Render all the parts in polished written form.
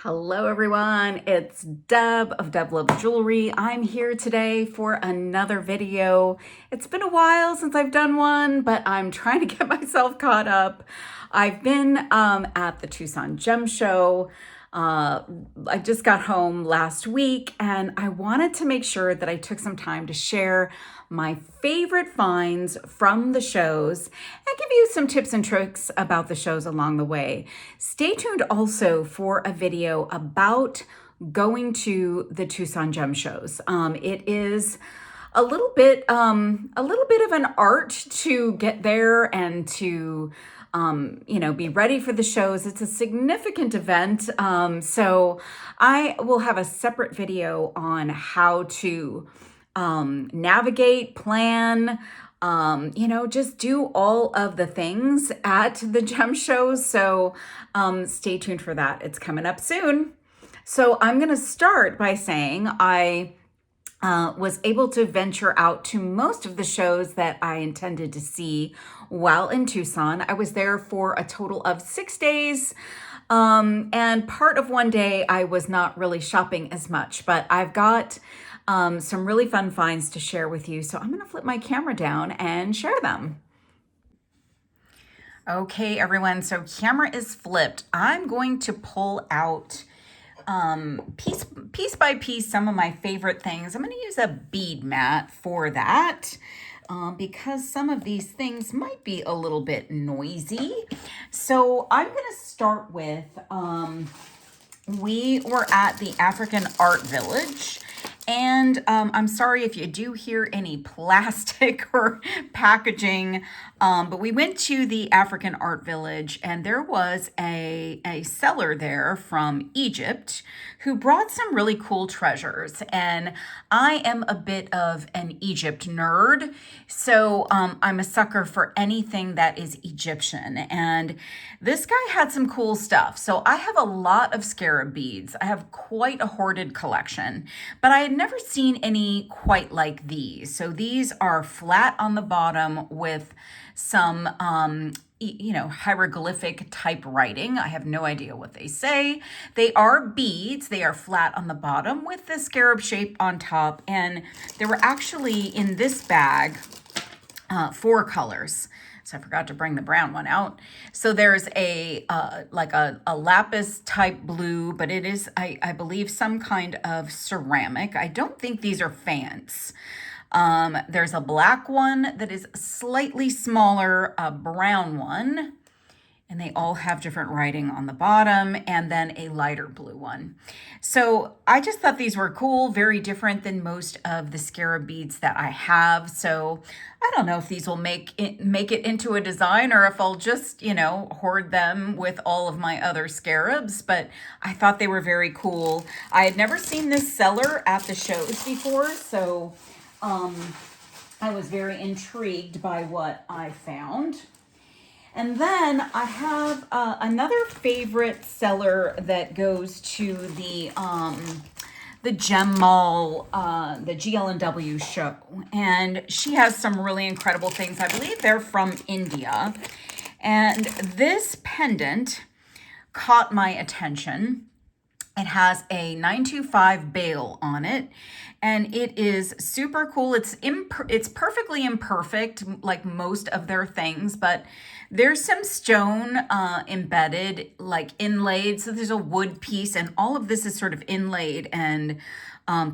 Hello everyone, it's Deb of Deb Loves Jewelry. I'm here today for another video. It's been a while since I've done one, but I'm trying to get myself caught up. I've been at the Tucson Gem Show. I just got home last week and I wanted to make sure that I took some time to share my favorite finds from the shows and give you some tips and tricks about the shows along the way. Stay tuned also for a video about going to the Tucson Gem Shows. It is a little bit of an art to get there and to be ready for the shows. It's a significant event. So I will have a separate video on how to navigate, plan, just do all of the things at the gem shows. So stay tuned for that. It's coming up soon. So I'm going to start by saying I was able to venture out to most of the shows that I intended to see while in Tucson. I was there for a total of 6 days. And part of one day I was not really shopping as much, but I've got some really fun finds to share with you. So I'm going to flip my camera down and share them. Okay, everyone. So camera is flipped. I'm going to pull out piece by piece some of my favorite things. I'm going to use a bead mat for that because some of these things might be a little bit noisy. So I'm going to start with, we were at the African Art Village. And I'm sorry if you do hear any plastic or packaging, but we went to the African Art Village and there was a seller there from Egypt who brought some really cool treasures. And I am a bit of an Egypt nerd, so I'm a sucker for anything that is Egyptian. And this guy had some cool stuff. So I have a lot of scarab beads. I have quite a hoarded collection, but I had never seen any quite like these. So these are flat on the bottom with some, hieroglyphic type writing. I have no idea what they say. They are beads. They are flat on the bottom with the scarab shape on top. And there were actually in this bag 4 colors. So I forgot to bring the brown one out. So there's a lapis type blue, but it is, I believe, some kind of ceramic. I don't think these are fans. There's a black one that is slightly smaller, a brown one, and they all have different writing on the bottom, and then a lighter blue one. So I just thought these were cool, very different than most of the scarab beads that I have. So I don't know if these will make it into a design or if I'll just, hoard them with all of my other scarabs, but I thought they were very cool. I had never seen this seller at the shows before, so I was very intrigued by what I found. And then I have another favorite seller that goes to the Gem Mall, the GL&W show. And she has some really incredible things. I believe they're from India. And this pendant caught my attention. It has a 925 bail on it, and it is super cool. It's perfectly imperfect, like most of their things, but there's some stone embedded, like inlaid. So there's a wood piece, and all of this is sort of inlaid and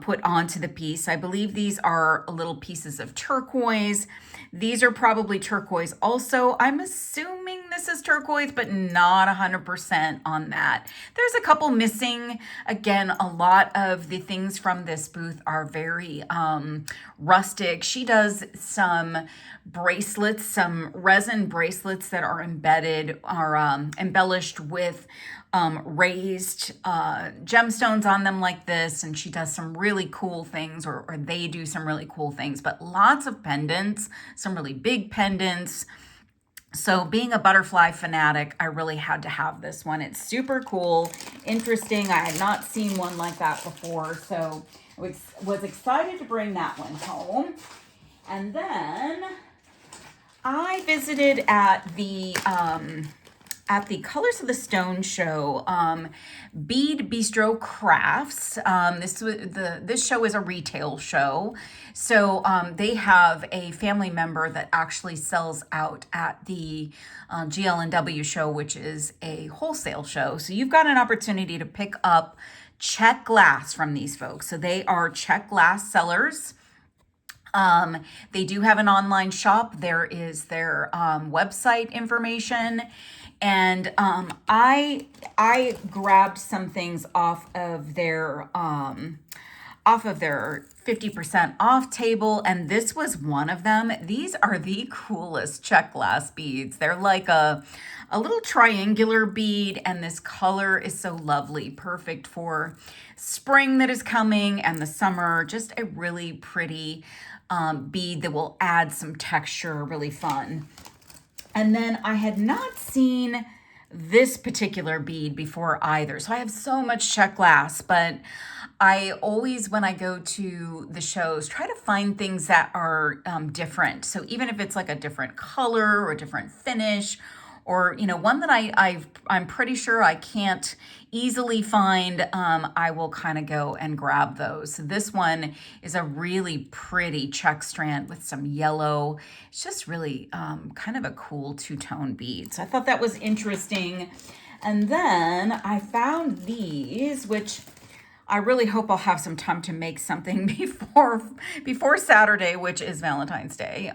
put onto the piece. I believe these are little pieces of turquoise. These are probably turquoise also. I'm assuming this is turquoise, but not 100% on that. There's a couple missing. Again, a lot of the things from this booth are very rustic. She does some bracelets, some resin bracelets that are embellished with raised gemstones on them like this, and she does some really cool things, or they do some really cool things, but lots of pendants, some really big pendants. So being a butterfly fanatic, I really had to have this one. It's super cool, interesting. I had not seen one like that before, so I was excited to bring that one home. And then I visited at the at the Colors of the Stone show, Bead Bistro Crafts. This show is a retail show. So they have a family member that actually sells out at the GL&W show, which is a wholesale show. So you've got an opportunity to pick up Czech glass from these folks. So they are Czech glass sellers. They do have an online shop. There is their website information. And I grabbed some things off of their 50% off table, and this was one of them. These are the coolest Czech glass beads. They're like a little triangular bead, and this color is so lovely, perfect for spring that is coming and the summer. Just a really pretty bead that will add some texture, really fun. And then I had not seen this particular bead before either. So I have so much Czech glass, but I always, when I go to the shows, try to find things that are different. So even if it's like a different color or a different finish, or, you know, one that I'm pretty sure I can't easily find, I will kind of go and grab those. So this one is a really pretty Czech strand with some yellow. It's just really kind of a cool two-tone bead. So I thought that was interesting. And then I found these, which I really hope I'll have some time to make something before Saturday, which is Valentine's Day.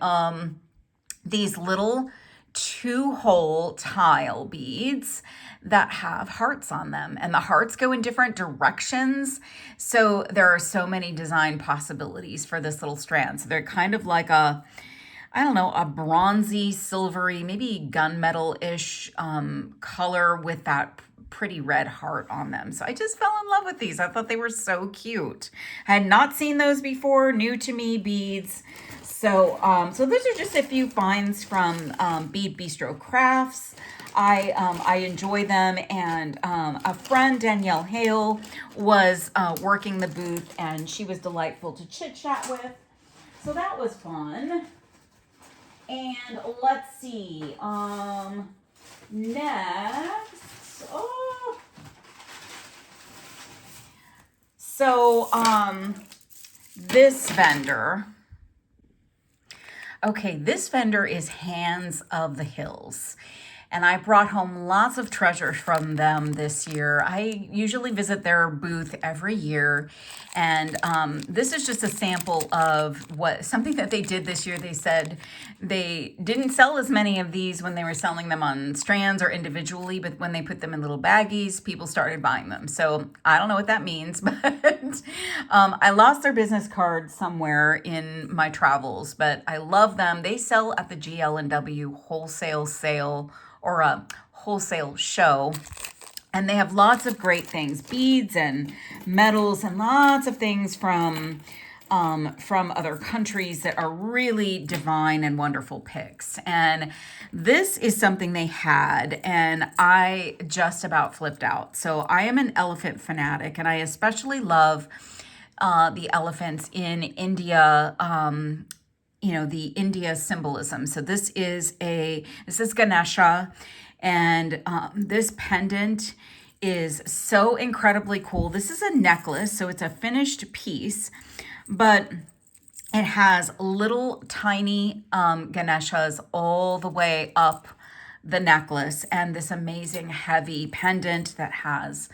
These little 2-hole tile beads that have hearts on them, and the hearts go in different directions. So there are so many design possibilities for this little strand. So they're kind of like a bronzy, silvery, maybe gunmetal-ish color with that pretty red heart on them. So I just fell in love with these. I thought they were so cute. I had not seen those before, new to me beads. So those are just a few finds from Bead Bistro Crafts. I enjoy them, and a friend, Danielle Hale, was working the booth, and she was delightful to chit chat with. So that was fun. And let's see, next, this vendor. Okay, this vendor is Hands of the Hills, and I brought home lots of treasures from them this year. I usually visit their booth every year, and this is just a sample of something that they did this year. They said they didn't sell as many of these when they were selling them on strands or individually, but when they put them in little baggies, people started buying them. So I don't know what that means, but I lost their business card somewhere in my travels, but I love them. They sell at the GL&W wholesale sale, or a wholesale show, and they have lots of great things, beads and metals and lots of things from other countries that are really divine and wonderful picks. And this is something they had, and I just about flipped out. So I am an elephant fanatic, and I especially love the elephants in India, the India symbolism. So this is Ganesha, and this pendant is so incredibly cool. This is a necklace, so it's a finished piece, but it has little tiny Ganeshas all the way up the necklace, and this amazing heavy pendant that has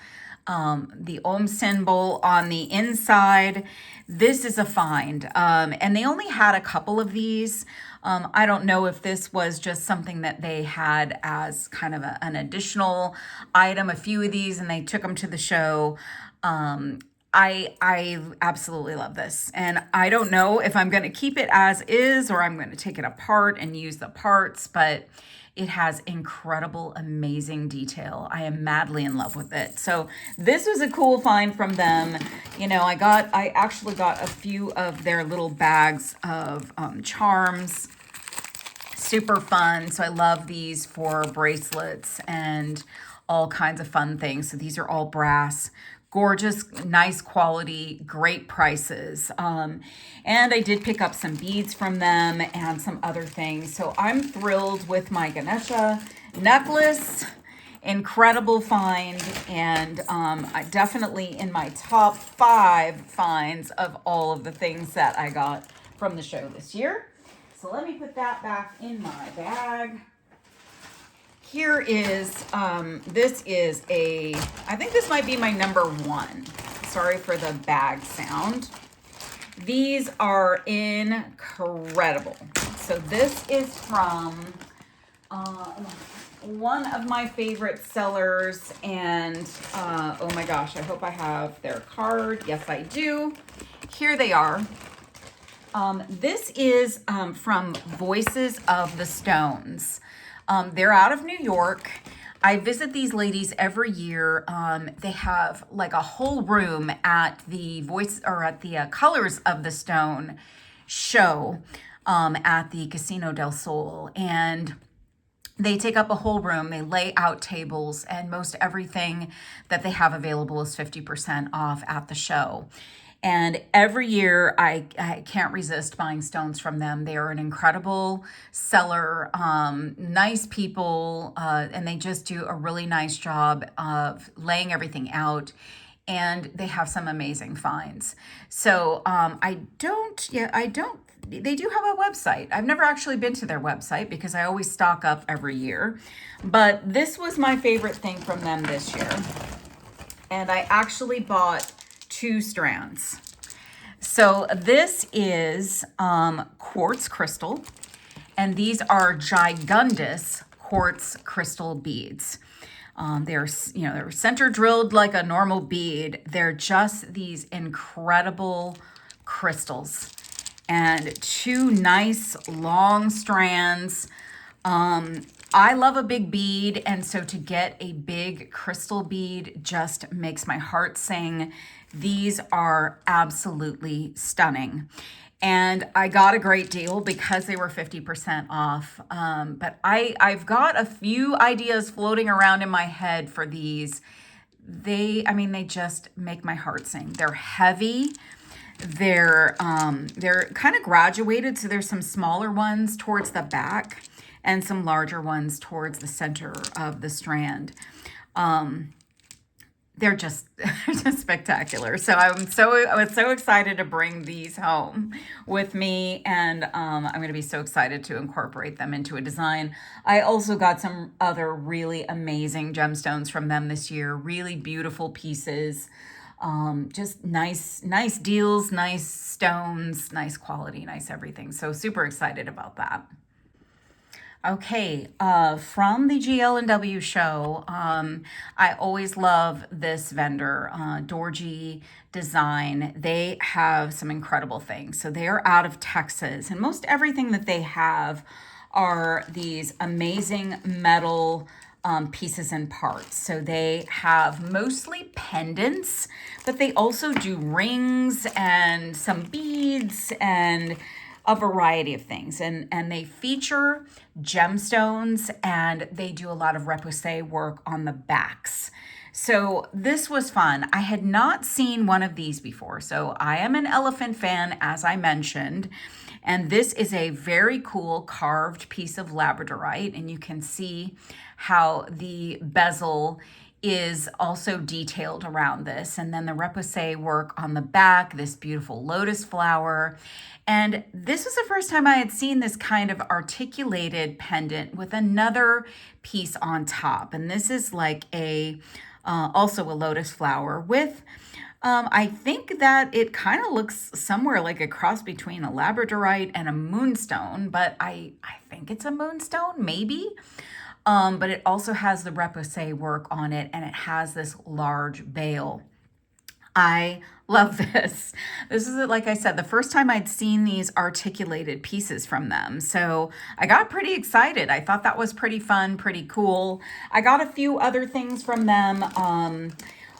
the Om symbol on the inside. This is a find, and they only had a couple of these. I don't know if this was just something that they had as kind of an additional item, a few of these, and they took them to the show. I absolutely love this, and I don't know if I'm going to keep it as is or I'm going to take it apart and use the parts, but it has incredible, amazing detail. I am madly in love with it. So this was a cool find from them. I actually got a few of their little bags of charms. Super fun. So I love these for bracelets and all kinds of fun things. So these are all brass. Gorgeous, nice quality, great prices. And I did pick up some beads from them and some other things. So I'm thrilled with my Ganesha necklace incredible find, and I definitely in my top 5 finds of all of the things that I got from the show this year. So let me put that back in my bag. Here is, this is I think this might be my number 1. Sorry for the bag sound. These are incredible. So this is from one of my favorite sellers, and oh my gosh, I hope I have their card. Yes, I do. Here they are. This is from Voices of the Stones. They're out of New York. I visit these ladies every year. They have like a whole room at the Colors of the Stone show at the Casino del Sol, and they take up a whole room. They lay out tables, and most everything that they have available is 50% off at the show. And every year, I can't resist buying stones from them. They are an incredible seller, nice people, and they just do a really nice job of laying everything out. And they have some amazing finds. So they do have a website. I've never actually been to their website because I always stock up every year. But this was my favorite thing from them this year. And I actually bought 2 strands. So this is quartz crystal, and these are gigundous quartz crystal beads. They're center drilled like a normal bead. They're just these incredible crystals, and 2 nice long strands. I love a big bead, and so to get a big crystal bead just makes my heart sing. These are absolutely stunning. And I got a great deal because they were 50% off. But I've got a few ideas floating around in my head for these. They just make my heart sing. They're heavy. They're kind of graduated, so there's some smaller ones towards the back and some larger ones towards the center of the strand. They're just spectacular. So I was so excited to bring these home with me, and I'm going to be so excited to incorporate them into a design. I also got some other really amazing gemstones from them this year. Really beautiful pieces. Just nice deals, nice stones, nice quality, nice everything. So super excited about that. Okay, from the GL&W show, I always love this vendor, Dorji Design. They have some incredible things. So they are out of Texas, and most everything that they have are these amazing metal pieces and parts. So they have mostly pendants, but they also do rings and some beads and a variety of things, and they feature gemstones, and they do a lot of repoussé work on the backs. So this was fun. I had not seen one of these before. So I am an elephant fan, as I mentioned, and this is a very cool carved piece of labradorite, and you can see how the bezel is also detailed around this, and then the repoussé work on the back, this beautiful lotus flower. And this was the first time I had seen this kind of articulated pendant with another piece on top. And this is like also a lotus flower with, I think that it kind of looks somewhere like a cross between a labradorite and a moonstone, but I think it's a moonstone, maybe. But it also has the repoussé work on it, and it has this large bail. I love this. This is, like I said, the first time I'd seen these articulated pieces from them. So I got pretty excited. I thought that was pretty fun, pretty cool. I got a few other things from them.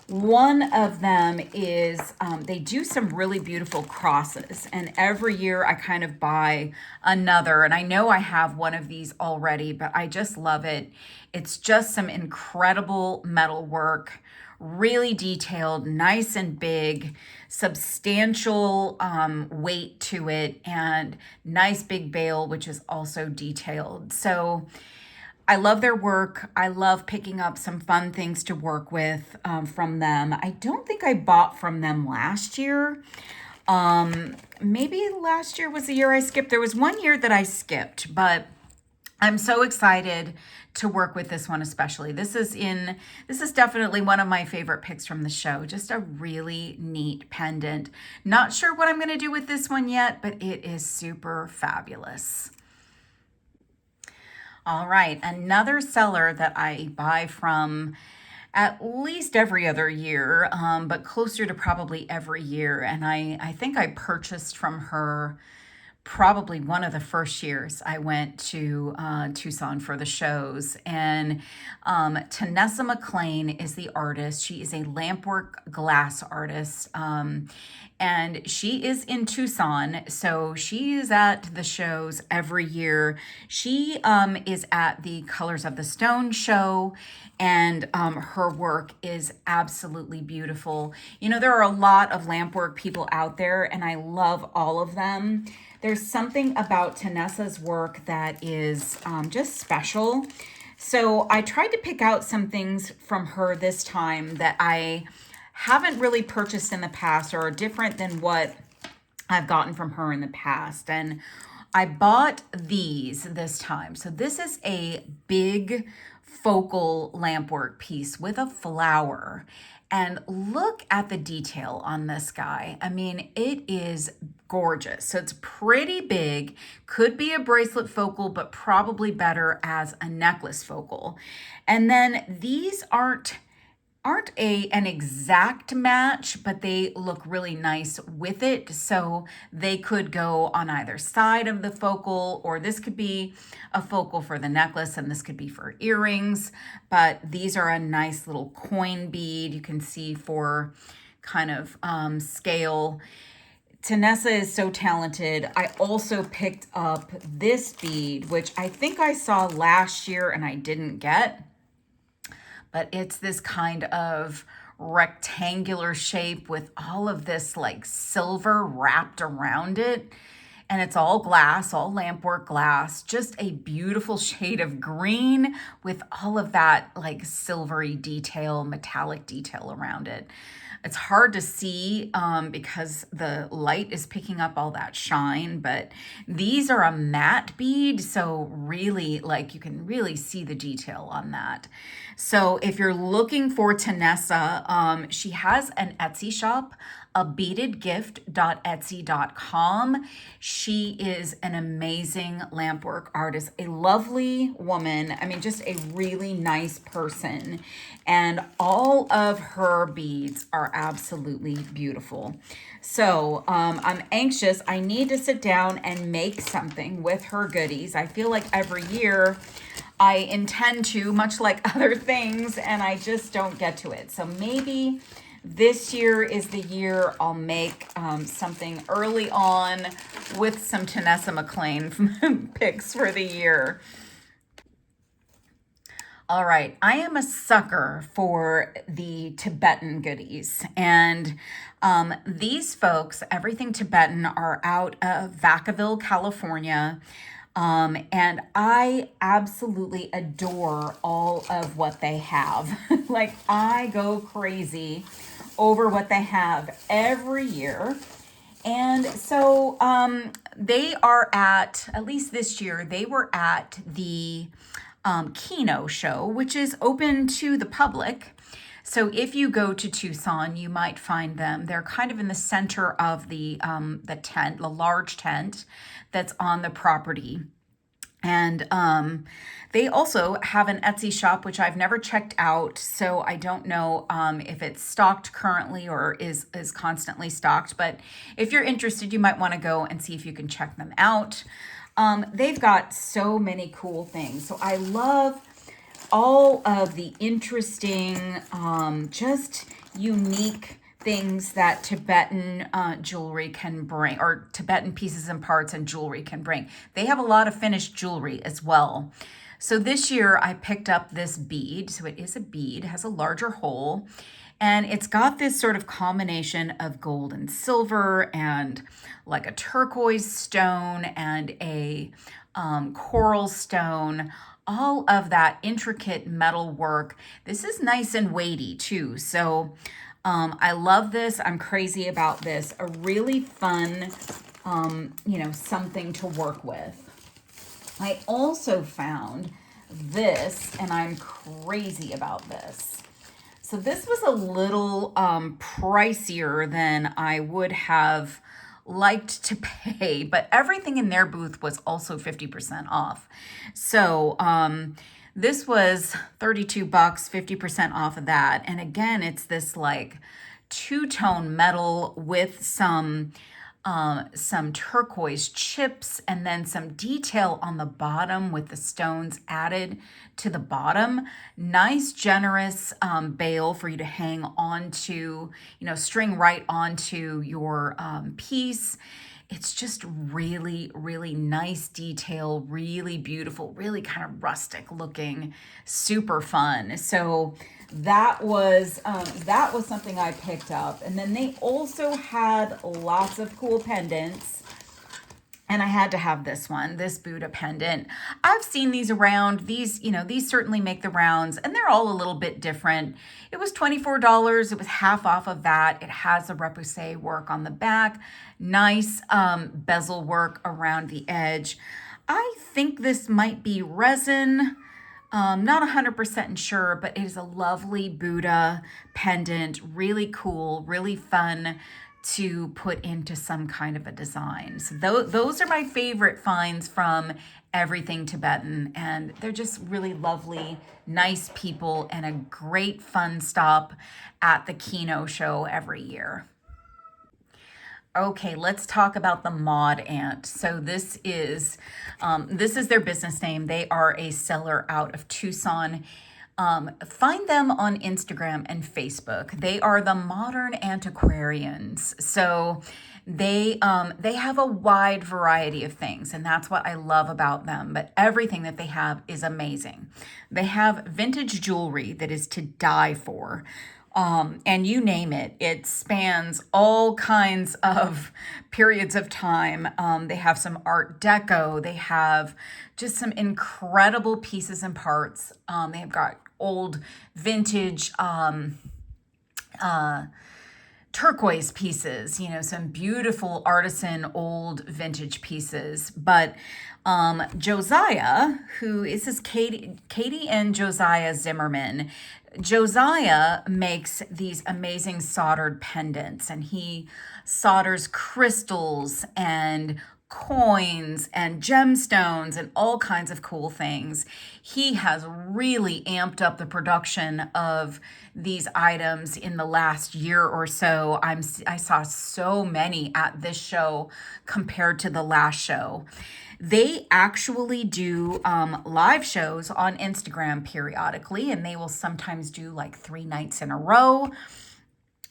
One of them is they do some really beautiful crosses, and every year I kind of buy another, and I know I have one of these already, but I just love it. It's just some incredible metal work, really detailed, nice and big, substantial weight to it, and nice big bail, which is also detailed. So I love their work. I love picking up some fun things to work with from them. I don't think I bought from them last year. Maybe last year was the year I skipped. There was one year that I skipped, but I'm so excited to work with this one especially. This is definitely one of my favorite picks from the show. Just a really neat pendant. Not sure what I'm going to do with this one yet, but it is super fabulous. All right, another seller that I buy from at least every other year, but closer to probably every year. And I think I purchased from her probably one of the first years I went to Tucson for the shows. And Tanessa McLean is the artist. She is a Lampwork glass artist. And she is in Tucson, so she is at the shows every year. She is at the Colors of the Stone show, and her work is absolutely beautiful. You know, there are a lot of Lampwork people out there, and I love all of them. There's something about Tanessa's work that is just special. So I tried to pick out some things from her this time that I haven't really purchased in the past or are different than what I've gotten from her in the past. And I bought these this time. So this is a big focal lampwork piece with a flower. And look at the detail on this guy. I mean, it is gorgeous. So it's pretty big, could be a bracelet focal, but probably better as a necklace focal. And then these aren't an exact match, but they look really nice with it. So they could go on either side of the focal, or this could be a focal for the necklace and this could be for earrings. But these are a nice little coin bead you can see for kind of scale. Tanessa is so talented. I also picked up this bead, which I think I saw last year and I didn't get. But it's this kind of rectangular shape with all of this like silver wrapped around it. And it's all glass, all Lampwork glass, just a beautiful shade of green with all of that like silvery detail, metallic detail around it. It's hard to see because the light is picking up all that shine, but these are a matte bead, so really, like, you can really see the detail on that. So if you're looking for Tanessa, she has an Etsy shop, a beadedgift.etsy.com. She is an amazing lampwork artist, a lovely woman. I mean, just a really nice person. And all of her beads are absolutely beautiful. So I'm anxious. I need to sit down and make something with her goodies. I feel like every year I intend to, much like other things, and I just don't get to it. So maybe this year is the year I'll make something early on with some Tanessa McLean picks for the year. All right, I am a sucker for the Tibetan goodies. And these folks, Everything Tibetan, are out of Vacaville, California. And I absolutely adore all of what they have. Like, I go crazy over what they have every year. And so they are at least this year, they were at the Kino show, which is open to the public. So if you go to Tucson, you might find them. They're kind of in the center of the tent, the large tent that's on the property. And they also have an Etsy shop, which I've never checked out. So I don't know if it's stocked currently or is constantly stocked. But if you're interested, you might want to go and see if you can check them out. They've got so many cool things. So I love all of the interesting, just unique things that Tibetan jewelry can bring, or Tibetan pieces and parts and jewelry can bring. They have a lot of finished jewelry as well. So this year I picked up this bead. So it is a bead, has a larger hole, and it's got this sort of combination of gold and silver and like a turquoise stone and a coral stone, all of that intricate metal work. This is nice and weighty too. So I love this. I'm crazy about this. A really fun, you know, something to work with. I also found this, and I'm crazy about this. So this was a little pricier than I would have liked to pay, but everything in their booth was also 50% off. So this was 32 bucks, 50% off of that. And again, it's this like two-tone metal with some turquoise chips and then some detail on the bottom with the stones added to the bottom. Nice, generous bail for you to hang onto, you know, string right onto your piece. It's just really, really nice detail, really beautiful, really kind of rustic looking, super fun. So that was something I picked up. And then they also had lots of cool pendants. And I had to have this one, this Buddha pendant. I've seen these around. These, you know, these certainly make the rounds, and they're all a little bit different. It was $24. It was half off of that. It has a repoussé work on the back. Nice bezel work around the edge. I think this might be resin. Not 100% sure, but it is a lovely Buddha pendant. Really cool, really fun to put into some kind of a design. So those are my favorite finds from Everything Tibetan, and they're just really lovely, nice people, and a great fun stop at the Kino show every year. Okay, let's talk about the Maud Ant. So this is their business name. They are a seller out of Tucson. Find them on Instagram and Facebook. They are the Modern Antiquarians. So they have a wide variety of things, and that's what I love about them. But everything that they have is amazing. They have vintage jewelry that is to die for. And you name it, it spans all kinds of periods of time. They have some Art Deco. They have just some incredible pieces and parts. They have got old vintage turquoise pieces, you know, some beautiful artisan old vintage pieces. But Josiah, who is this Katie and Josiah Zimmerman. Josiah makes these amazing soldered pendants, and he solders crystals and coins and gemstones and all kinds of cool things. He has really amped up the production of these items in the last year or so. I saw so many at this show compared to the last show. They actually do live shows on Instagram periodically, and they will sometimes do like 3 nights in a row.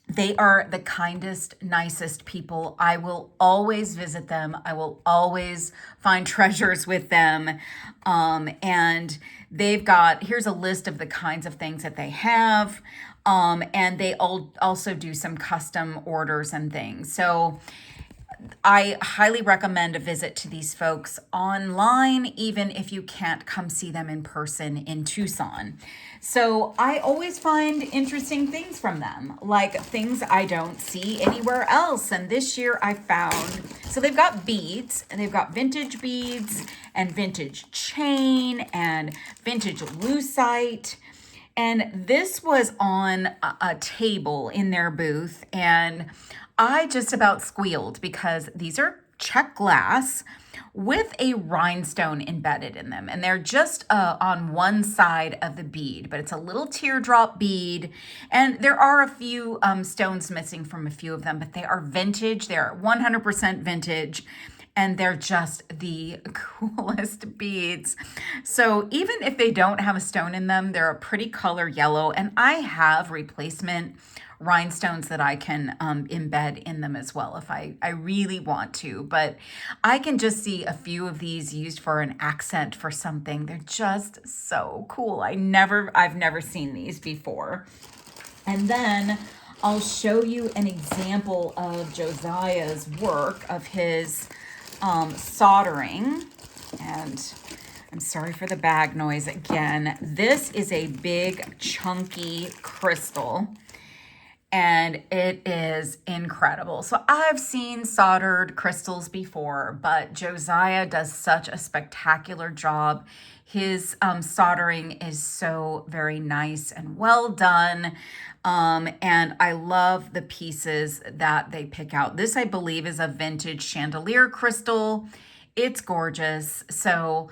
They are the kindest, nicest people. I will always visit them. I will always find treasures with them. And they've got, here's a list of the kinds of things that they have. And they also do some custom orders and things. So I highly recommend a visit to these folks online, even if you can't come see them in person in Tucson. So I always find interesting things from them, like things I don't see anywhere else. And this year I found, so they've got beads, and they've got vintage beads and vintage chain and vintage lucite. And this was on a table in their booth, and I just about squealed because these are Czech glass with a rhinestone embedded in them. And they're just on one side of the bead, but it's a little teardrop bead. And there are a few stones missing from a few of them, but they are vintage. They're 100% vintage. And they're just the coolest beads. So even if they don't have a stone in them, they're a pretty color yellow. And I have replacement rhinestones that I can embed in them as well if I really want to. But I can just see a few of these used for an accent for something. They're just so cool. I've never seen these before. And then I'll show you an example of Josiah's work of his soldering. And I'm sorry for the bag noise again. This is a big, chunky crystal, and it is incredible. So I've seen soldered crystals before, but Josiah does such a spectacular job. His soldering is so very nice and well done. And I love the pieces that they pick out. This, I believe, is a vintage chandelier crystal. It's gorgeous. So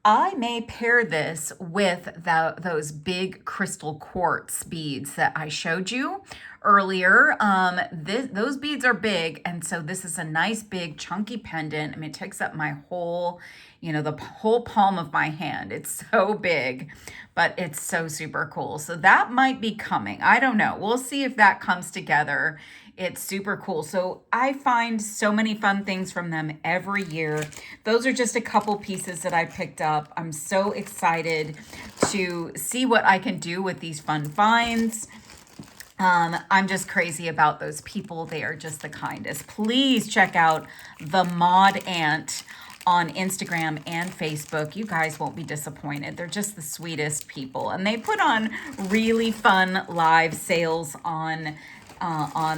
I may pair this with those big crystal quartz beads that I showed you earlier. Those beads are big, and so this is a nice big chunky pendant. I mean, it takes up my whole, the whole palm of my hand. It's so big, but it's so super cool. So that might be coming. I don't know. We'll see if that comes together. It's super cool. So I find so many fun things from them every year. Those are just a couple pieces that I picked up. I'm so excited to see what I can do with these fun finds. I'm just crazy about those people. They are just the kindest. Please check out the Mod Ant on Instagram and Facebook. You guys won't be disappointed. They're just the sweetest people. And they put on really fun live sales on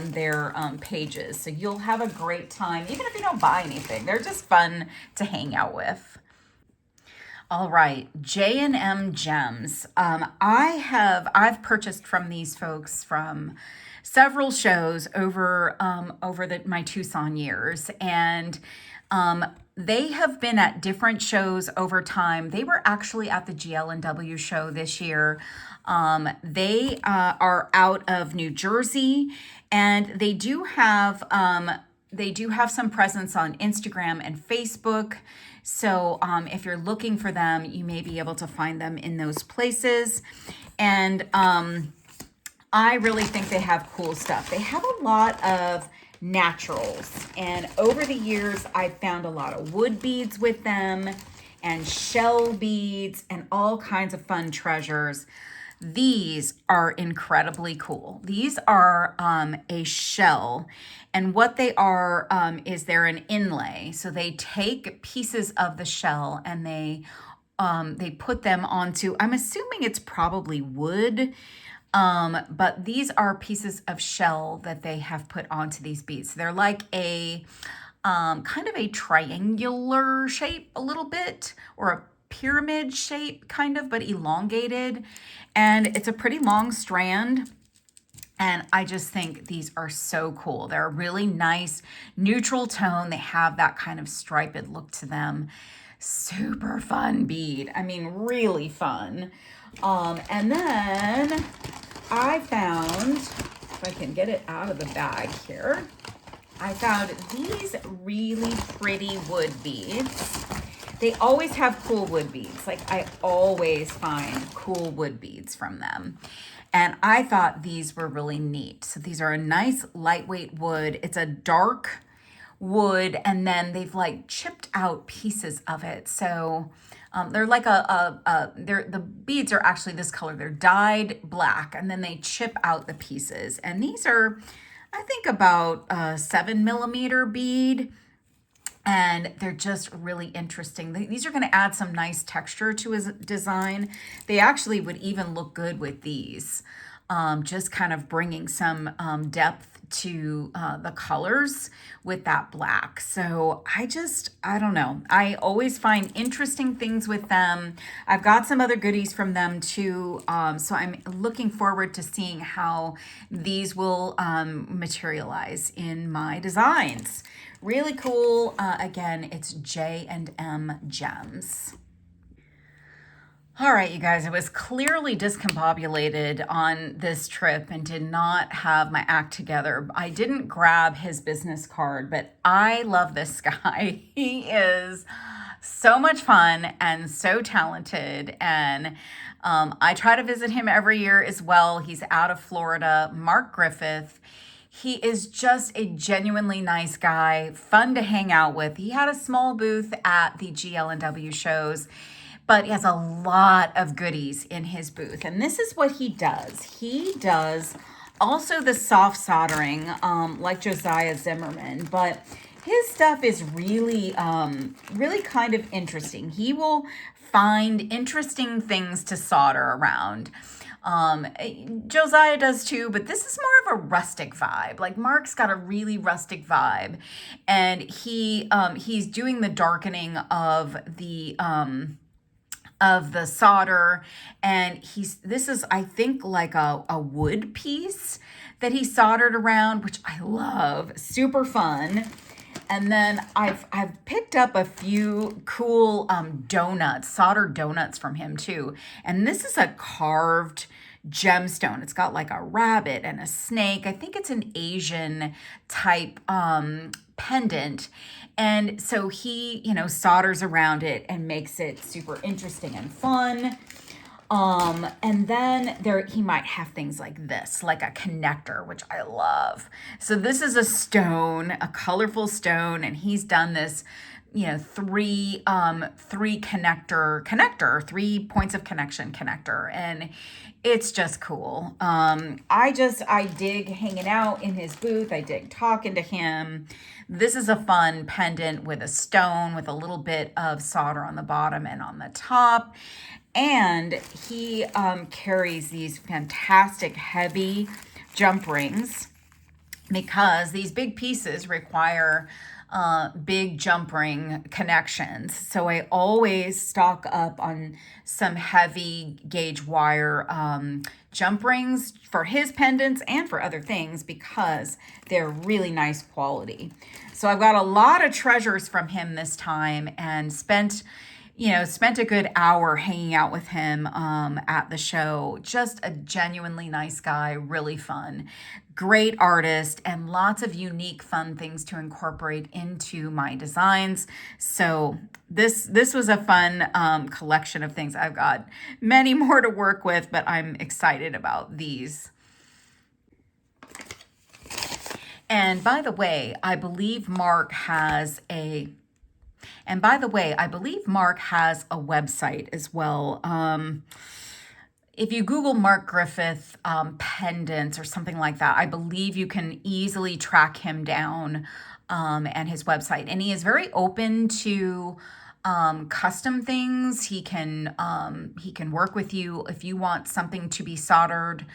their pages. So you'll have a great time, even if you don't buy anything. They're just fun to hang out with. All right, J&M Gems. I've purchased from these folks from several shows over my Tucson years, and they have been at different shows over time. They were actually at the GL&W show this year. They are out of New Jersey, and they do have some presence on Instagram and Facebook. So if you're looking for them, you may be able to find them in those places. And I really think they have cool stuff. They have a lot of naturals. And over the years, I've found a lot of wood beads with them and shell beads and all kinds of fun treasures. These are incredibly cool. These are a shell, and what they are is they're an inlay. So they take pieces of the shell and they put them onto, I'm assuming it's probably wood, but these are pieces of shell that they have put onto these beads. They're like a kind of a triangular shape a little bit, or a pyramid shape kind of, but elongated. And it's a pretty long strand. And I just think these are so cool. They're a really nice neutral tone. They have that kind of striped look to them. Super fun bead. I mean, really fun. And then I found, if I can get it out of the bag here, I found these really pretty wood beads. They always have cool wood beads. Like, I always find cool wood beads from them. And I thought these were really neat. So these are a nice lightweight wood. It's a dark wood, and then they've like chipped out pieces of it. So they're like the beads are actually this color. They're dyed black, and then they chip out the pieces. And these are, I think, about a 7mm bead. And they're just really interesting. These are going to add some nice texture to his design. They actually would even look good with these, just kind of bringing some depth to the colors with that black. So I don't know. I always find interesting things with them. I've got some other goodies from them too. So I'm looking forward to seeing how these will materialize in my designs. Really cool. Again, it's J&M Gems. All right, you guys, I was clearly discombobulated on this trip and did not have my act together. I didn't grab his business card, but I love this guy. He is so much fun and so talented. And I try to visit him every year as well. He's out of Florida. Mark Griffith. He is just a genuinely nice guy, fun to hang out with. He had a small booth at the GL&W shows, but he has a lot of goodies in his booth. And this is what he does. He does also the soft soldering, like Josiah Zimmerman, but his stuff is really, really kind of interesting. He will find interesting things to solder around. Josiah does too, but this is more of a rustic vibe. Like Mark's got a really rustic vibe, and he's doing the darkening of the solder, and this is, I think, like a wood piece that he soldered around, which I love. Super fun. And then I've picked up a few cool donuts, soldered donuts from him too. And this is a carved gemstone. It's got like a rabbit and a snake. I think it's an Asian type pendant. And so he, solders around it and makes it super interesting and fun. And then he might have things like this, like a connector, which I love. So this is a stone, a colorful stone, and he's done this, three points of connection connector, and it's just cool. I dig hanging out in his booth. I dig talking to him. This is a fun pendant with a stone with a little bit of solder on the bottom and on the top. And he carries these fantastic heavy jump rings because these big pieces require big jump ring connections. So I always stock up on some heavy gauge wire jump rings for his pendants and for other things because they're really nice quality. So I've got a lot of treasures from him this time, and spent a good hour hanging out with him at the show. Just a genuinely nice guy, really fun, great artist, and lots of unique, fun things to incorporate into my designs. So this was a fun collection of things. I've got many more to work with, but I'm excited about these. And by the way, I believe Mark has a website as well. If you Google Mark Griffith pendants or something like that, I believe you can easily track him down and his website. And he is very open to custom things. He can work with you if you want something to be soldered.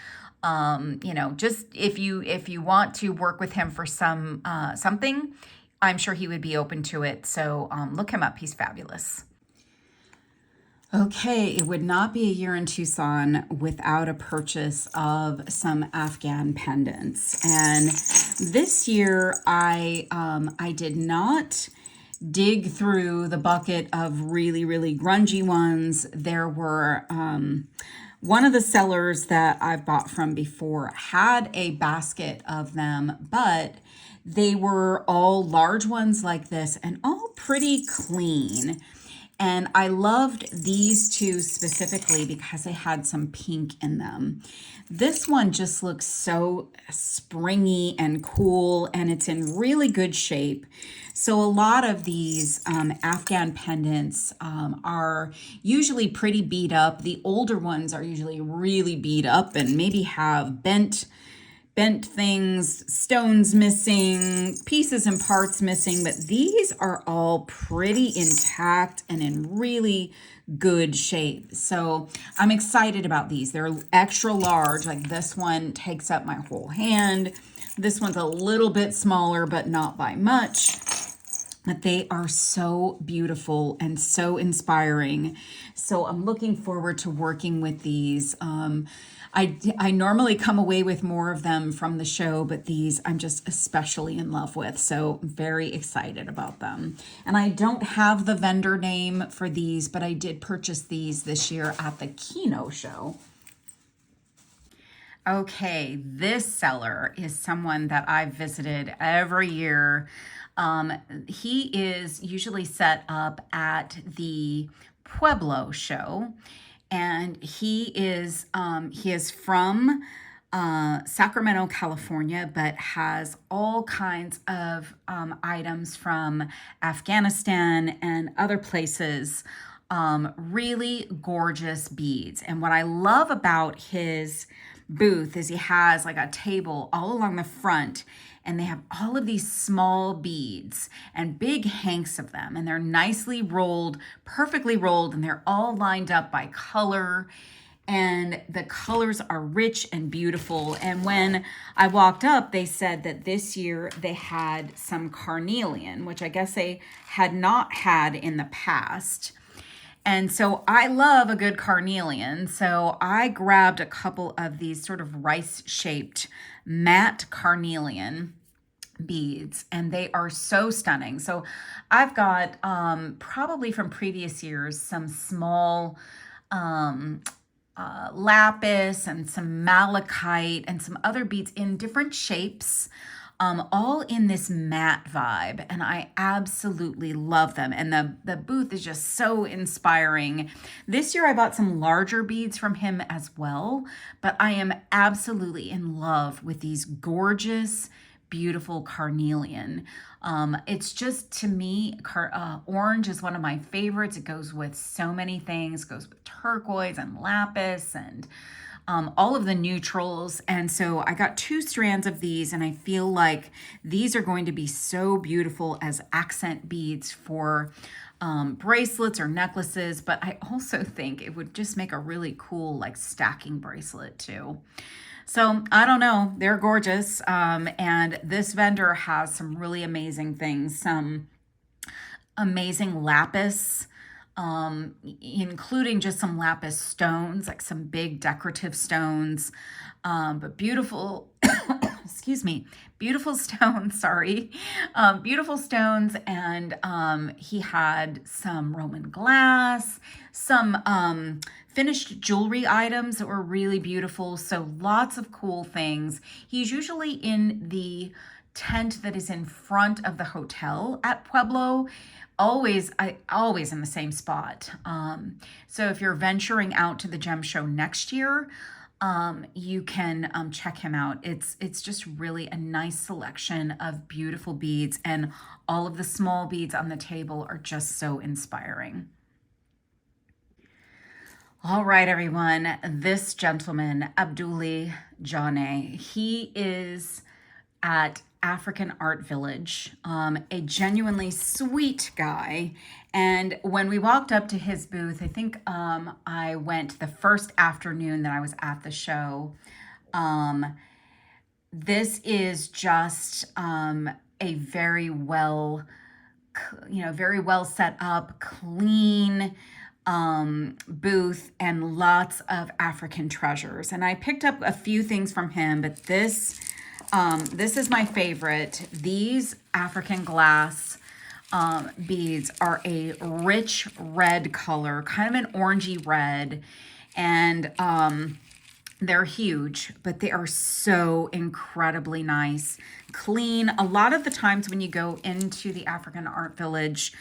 Just if you want to work with him for something, I'm sure he would be open to it. So look him up. He's fabulous. Okay, it would not be a year in Tucson without a purchase of some Afghan pendants. And this year I did not dig through the bucket of really, really grungy ones. There were one of the sellers that I've bought from before had a basket of them, but they were all large ones like this and all pretty clean. And I loved these two specifically because they had some pink in them. This one just looks so springy and cool, and it's in really good shape. So a lot of these Afghan pendants are usually pretty beat up. The older ones are usually really beat up and maybe have bent things, stones missing, pieces and parts missing, but these are all pretty intact and in really good shape. So I'm excited about these. They're extra large, like this one takes up my whole hand. This one's a little bit smaller, but not by much. But they are so beautiful and so inspiring. So I'm looking forward to working with these. I normally come away with more of them from the show, but these I'm just especially in love with. So I'm very excited about them. And I don't have the vendor name for these, but I did purchase these this year at the Kino show. Okay, this seller is someone that I've visited every year. He is usually set up at the Pueblo show. And he is from Sacramento, California, but has all kinds of items from Afghanistan and other places, really gorgeous beads. And what I love about his booth is he has like a table all along the front, and they have all of these small beads and big hanks of them, and they're nicely rolled, perfectly rolled, and they're all lined up by color. And the colors are rich and beautiful. And when I walked up, they said that this year they had some carnelian, which I guess they had not had in the past. And so I love a good carnelian. So I grabbed a couple of these sort of rice-shaped matte carnelian beads, and they are so stunning. So I've got probably from previous years some small lapis and some malachite and some other beads in different shapes, all in this matte vibe, and I absolutely love them. And the booth is just so inspiring. This year I bought some larger beads from him as well, but I am absolutely in love with these gorgeous, beautiful carnelian. It's just, to me, orange is one of my favorites. It goes with so many things. It goes with turquoise and lapis and all of the neutrals. And so I got 2 strands of these, and I feel like these are going to be so beautiful as accent beads for bracelets or necklaces. But I also think it would just make a really cool like stacking bracelet too. So I don't know, they're gorgeous. And this vendor has some really amazing things, some amazing lapis, including just some lapis stones, like some big decorative stones, but beautiful, excuse me, beautiful stones, sorry, beautiful stones. And he had some Roman glass, some finished jewelry items that were really beautiful. So lots of cool things. He's usually in the tent that is in front of the hotel at Pueblo, always in the same spot. So if you're venturing out to the gem show next year, you can check him out. It's just really a nice selection of beautiful beads, and all of the small beads on the table are just so inspiring. All right, everyone, this gentleman, Abduli Jane, he is at African Art Village, a genuinely sweet guy. And when we walked up to his booth, I think I went the first afternoon that I was at the show. This is just a very well, very well set up, clean booth, and lots of African treasures. And I picked up a few things from him, but this is my favorite. These African glass beads are a rich red color, kind of an orangey red, and they're huge, but they are so incredibly nice, clean. A lot of the times when you go into the African Art Village,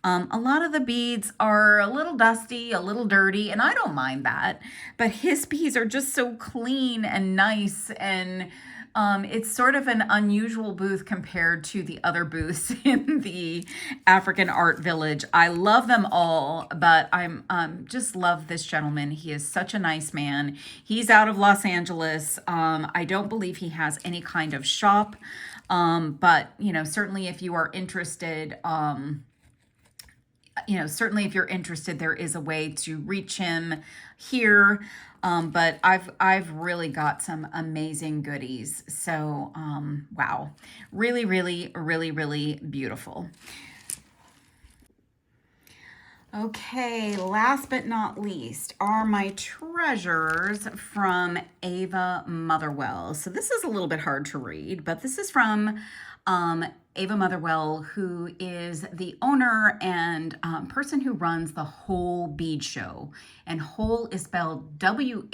a lot of the beads are a little dusty, a little dirty, and I don't mind that. But his beads are just so clean and nice, and it's sort of an unusual booth compared to the other booths in the African Art Village. I love them all, but I'm just love this gentleman. He is such a nice man. He's out of Los Angeles. I don't believe he has any kind of shop, but certainly if you are interested, there is a way to reach him here. But I've really got some amazing goodies. So, wow, really, really, really, really beautiful. Okay, last but not least are my treasures from Ava Motherwell. So this is a little bit hard to read, but this is from Ava Motherwell, who is the owner and person who runs the Whole Bead Show. And Whole is spelled W-H-O-L-E.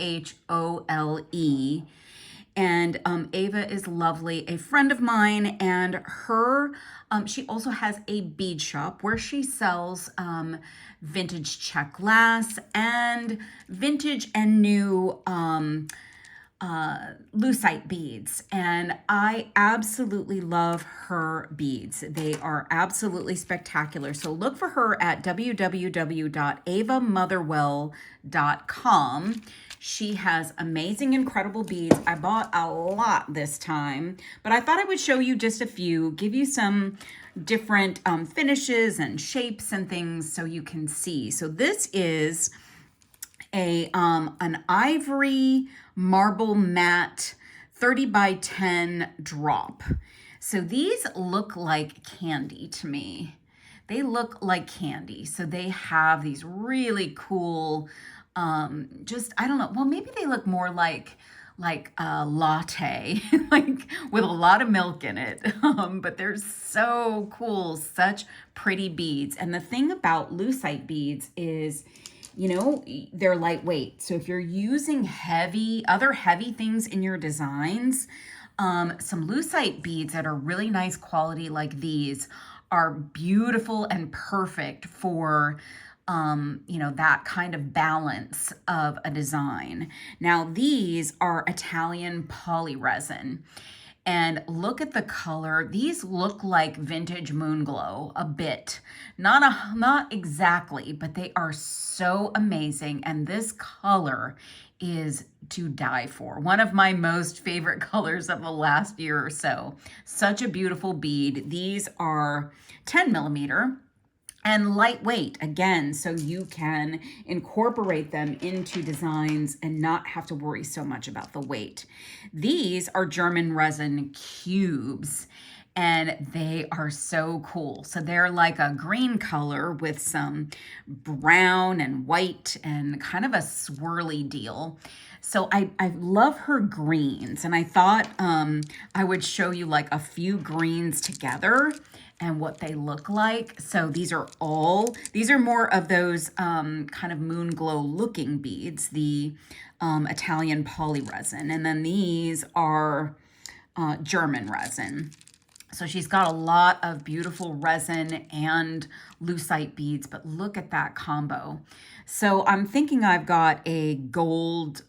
And Ava is lovely, a friend of mine, and her, she also has a bead shop where she sells vintage Czech glass and vintage and new lucite beads, and I absolutely love her beads. They are absolutely spectacular. So look for her at www.avamotherwell.com. She has amazing, incredible beads. I bought a lot this time, but I thought I would show you just a few, give you some different finishes and shapes and things so you can see. So this is an ivory marble matte 30 by 10 drop. So these look like candy to me. They look like candy. So they have these really cool, just, I don't know, well, maybe they look more like a latte, like with a lot of milk in it. But they're so cool, such pretty beads. And the thing about lucite beads is, you know, they're lightweight. So if you're using other heavy things in your designs, some lucite beads that are really nice quality like these are beautiful and perfect for, you know, that kind of balance of a design. Now, these are Italian poly resin. And look at the color. These look like vintage moon glow a bit. Not exactly, but they are so amazing. And this color is to die for. One of my most favorite colors of the last year or so. Such a beautiful bead. These are 10 millimeter. And lightweight, again, so you can incorporate them into designs and not have to worry so much about the weight. These are German resin cubes, and they are so cool. So they're like a green color with some brown and white and kind of a swirly deal. So I love her greens, and I thought I would show you like a few greens together and what they look like. So these are more of those kind of moon glow looking beads, the Italian poly resin. And then these are German resin. So she's got a lot of beautiful resin and lucite beads, but look at that combo. So I'm thinking I've got a gold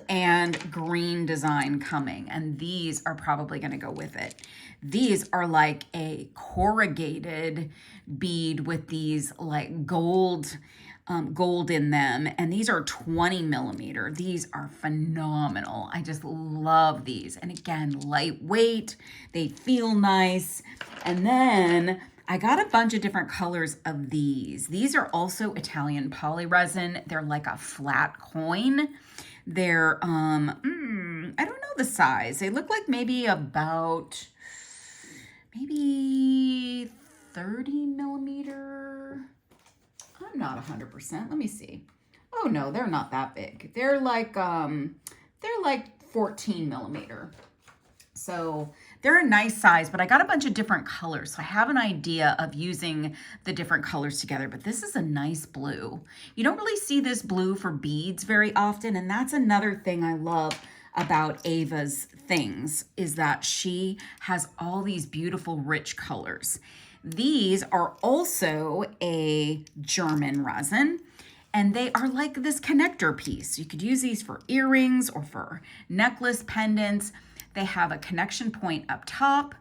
and green design coming, and these are probably going to go with it. These are like a corrugated bead with these like gold in them, and these are 20 millimeter. These are phenomenal. I just love these. And again, lightweight, they feel nice. And then I got a bunch of different colors of these. These are also Italian poly resin. They're like a flat coin. They're I don't know the size. They look like maybe 30 millimeter. I'm not 100%. Let me see. Oh no, they're not that big. They're like 14 millimeter. So they're a nice size, but I got a bunch of different colors. So I have an idea of using the different colors together, but this is a nice blue. You don't really see this blue for beads very often. And that's another thing I love about Ava's things, is that she has all these beautiful, rich colors. These are also a German resin, and they are like this connector piece. You could use these for earrings or for necklace pendants. They have a connection point up top.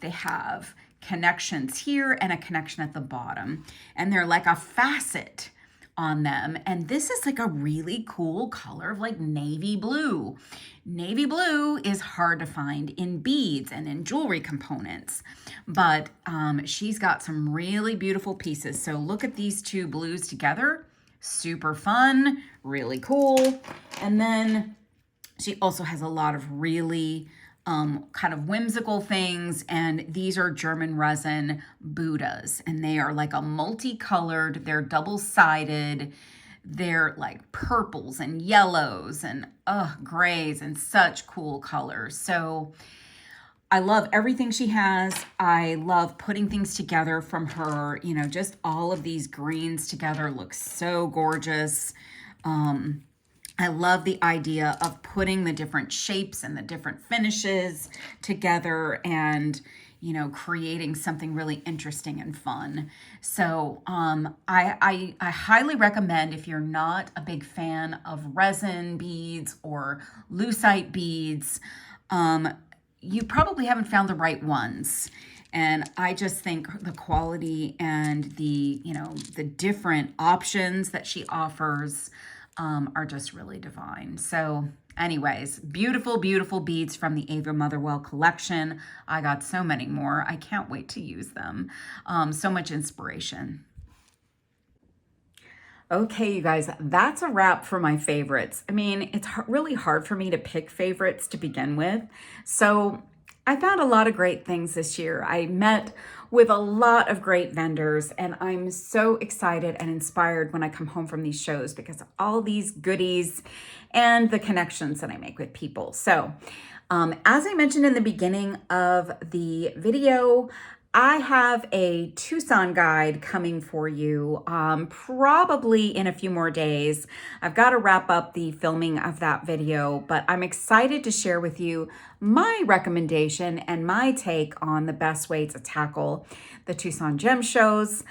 They have connections here and a connection at the bottom. And they're like a facet on them. And this is like a really cool color of like navy blue. Navy blue is hard to find in beads and in jewelry components, but she's got some really beautiful pieces. So look at these two blues together. Super fun, really cool. And then she also has a lot of really kind of whimsical things, and these are German resin Buddhas, and they are like a multicolored, they're double-sided, they're like purples and yellows and grays and such cool colors. So I love everything she has. I love putting things together from her. You know, just all of these greens together look so gorgeous. I love the idea of putting the different shapes and the different finishes together and, you know, creating something really interesting and fun. So I highly recommend, if you're not a big fan of resin beads or lucite beads, you probably haven't found the right ones. And I just think the quality and the, you know, the different options that she offers are just really divine. So anyways, beautiful, beautiful beads from the Ava Motherwell collection. I got so many more. I can't wait to use them. So much inspiration. Okay, you guys, that's a wrap for my favorites. I mean, it's really hard for me to pick favorites to begin with. So I found a lot of great things this year. I met with a lot of great vendors, and I'm so excited and inspired when I come home from these shows because of all these goodies and the connections that I make with people. So as I mentioned in the beginning of the video, I have a Tucson guide coming for you probably in a few more days. I've got to wrap up the filming of that video, but I'm excited to share with you my recommendation and my take on the best way to tackle the Tucson gem shows,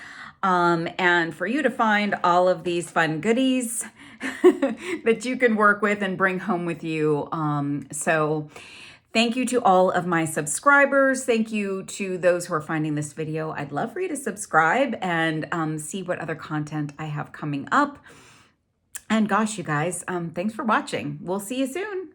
and for you to find all of these fun goodies that you can work with and bring home with you. Thank you to all of my subscribers. Thank you to those who are finding this video. I'd love for you to subscribe and see what other content I have coming up. And gosh, you guys, thanks for watching. We'll see you soon.